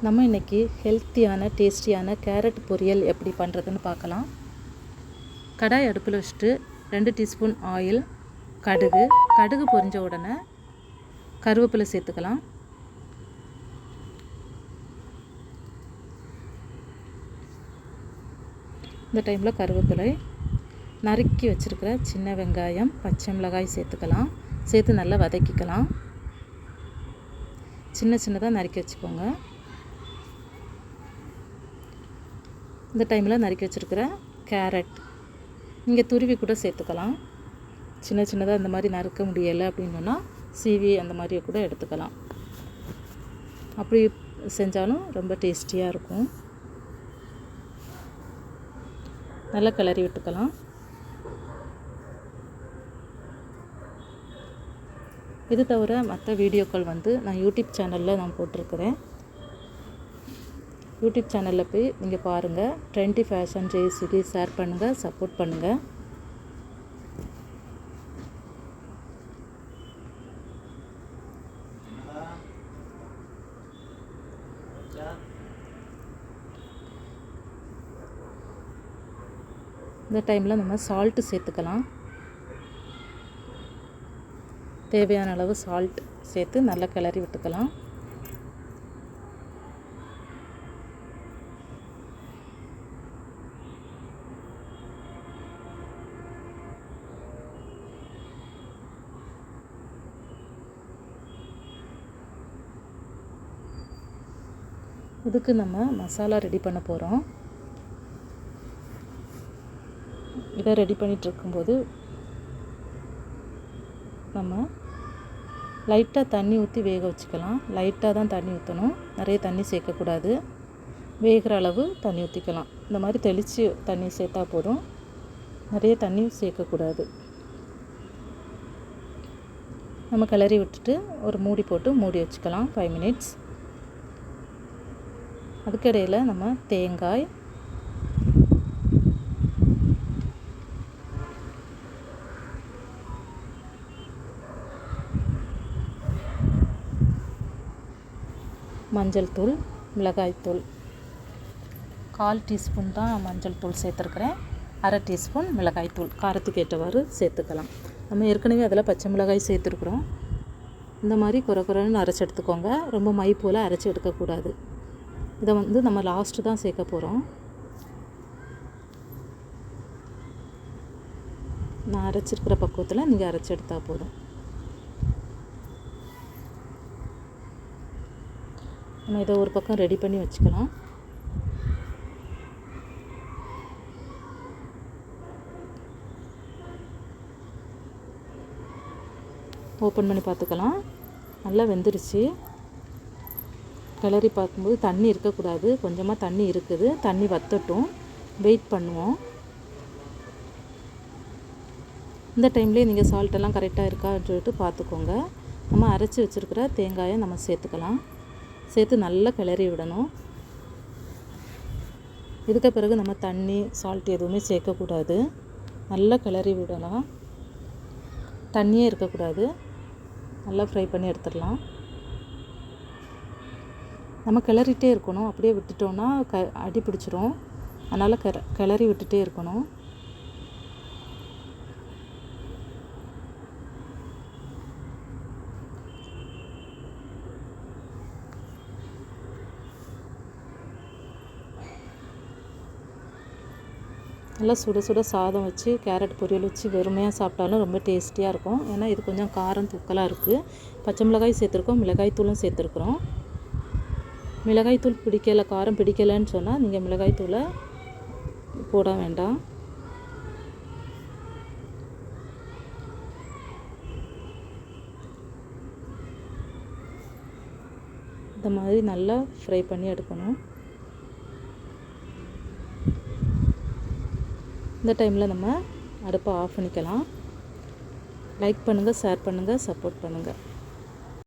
நம்ம இன்றைக்கி ஹெல்த்தியான டேஸ்டியான கேரட் பொரியல் எப்படி பண்ணுறதுன்னு பார்க்கலாம். கடாய் அடுப்பில் வச்சுட்டு 2 டீஸ்பூன் ஆயில், கடுகு பொரிஞ்ச உடனே கருவேப்பிலை சேர்த்துக்கலாம். இந்த டைமில் கருவேப்பிலை, நறுக்கி வச்சுருக்கிற சின்ன வெங்காயம், பச்சை மிளகாய் சேர்த்துக்கலாம். சேர்த்து நல்லா வதக்கிக்கலாம். சின்னதாக நறுக்கி வச்சுக்கோங்க. இந்த டைமில் நறுக்கி வச்சுருக்கிற கேரட் நீங்கள் துருவி கூட சேர்த்துக்கலாம். சின்னதாக இந்த மாதிரி நறுக்க முடியலை அப்படின்னா சீவி அந்த மாதிரி கூட எடுத்துக்கலாம். அப்படி செஞ்சாலும் ரொம்ப டேஸ்டியாக இருக்கும். நல்லா கிளறி விட்டுக்கலாம். இது தவிர மற்ற வீடியோக்கள் நான் யூடியூப் சேனலில் நான் போட்டிருக்கிறேன். யூடியூப் சேனலில் போய் நீங்கள் பாருங்கள். ட்ரெண்டி ஃபேஷன் ஜெய்சிக்கு ஷேர் பண்ணுங்கள், சப்போர்ட் பண்ணுங்கள். இந்த டைமில் நம்ம சால்ட்டு சேர்த்துக்கலாம். தேவையான அளவு சால்ட் சேர்த்து நல்லா கிளறி விட்டுக்கலாம். இதுக்கு நம்ம மசாலா ரெடி பண்ண போகிறோம். இதை ரெடி பண்ணிகிட்டு இருக்கும்போது நம்ம லைட்டாக தண்ணி ஊற்றி வேக வச்சுக்கலாம். லைட்டாக தான் தண்ணி ஊற்றணும், நிறைய தண்ணி சேர்க்கக்கூடாது. வேகிற அளவு தண்ணி ஊற்றிக்கலாம். இந்த மாதிரி தெளித்து தண்ணி சேர்த்தா போதும், நிறைய தண்ணி சேர்க்கக்கூடாது. நம்ம கிளறி விட்டுட்டு ஒரு மூடி போட்டு மூடி வச்சுக்கலாம் 5 மினிட்ஸ். அதுக்கிடையில் நம்ம தேங்காய், மஞ்சள் தூள், மிளகாய் தூள் 1/4 டீஸ்பூன் தான் மஞ்சள் தூள் சேர்த்துருக்குறேன். 1/2 டீஸ்பூன் மிளகாய் தூள் காரத்துக்கு ஏற்றவாறு சேர்த்துக்கலாம். நம்ம ஏற்கனவே அதில் பச்சை மிளகாய் சேர்த்துருக்குறோம். இந்த மாதிரி குறைன்னு அரைச்சி எடுத்துக்கோங்க. ரொம்ப மை போல் அரைச்சி எடுக்கக்கூடாது. இதை நம்ம லாஸ்ட்டு தான் சேர்க்க போகிறோம். நான் அரைச்சிருக்கிற பக்குவத்தில் நீங்கள் அரைச்சி எடுத்தால் போதும். நம்ம இதை ஒரு பக்கம் ரெடி பண்ணி வச்சுக்கலாம். ஓப்பன் பண்ணி பார்த்துக்கலாம். நல்லா வெந்துருச்சு. கிளறி பார்க்கும்போது தண்ணி இருக்கக்கூடாது, கொஞ்சமாக தண்ணி இருக்குது. தண்ணி வற்றட்டும், வெயிட் பண்ணுவோம். இந்த டைம்லேயே நீங்கள் சால்ட்டெல்லாம் கரெக்டாக இருக்கான்னு சொல்லிட்டு பார்த்துக்கோங்க. நம்ம அரைச்சி வச்சுருக்கிற தேங்காயை நம்ம சேர்த்துக்கலாம். சேர்த்து நல்லா கிளறி விடணும். இதுக்கு பிறகு நம்ம தண்ணி சால்ட் எதுவுமே சேர்க்கக்கூடாது. நல்லா கிளறி விடலாம். தண்ணியே இருக்கக்கூடாது. நல்லா ஃப்ரை பண்ணி எடுத்துடலாம். நம்ம கிளறிட்டே இருக்கணும். அப்படியே விட்டுட்டோன்னா அடி பிடிச்சிரும். அதனால் கிளறி விட்டுட்டே இருக்கணும். நல்லா சுட சாதம் வச்சு கேரட் பொரியல் வச்சு வெறுமையாக சாப்பிட்டாலும் ரொம்ப டேஸ்டியாக இருக்கும். ஏன்னா இது கொஞ்சம் காரம் தூக்கலாக இருக்குது. பச்சை மிளகாய் சேர்த்துருக்கோம், மிளகாய் தூளும் சேர்த்துருக்குறோம். மிளகாய் தூள் பிடிக்கலை, காரம் பிடிக்கலைன்னு சொன்னால் நீங்கள் மிளகாய் தூளை போட வேண்டாம். இந்த மாதிரி நல்லா ஃப்ரை பண்ணி எடுக்கணும். இந்த டைமில் நம்ம அடுப்பை ஆஃப் பண்ணிக்கலாம். லைக் பண்ணுங்கள், ஷேர் பண்ணுங்கள், சப்போர்ட் பண்ணுங்கள்.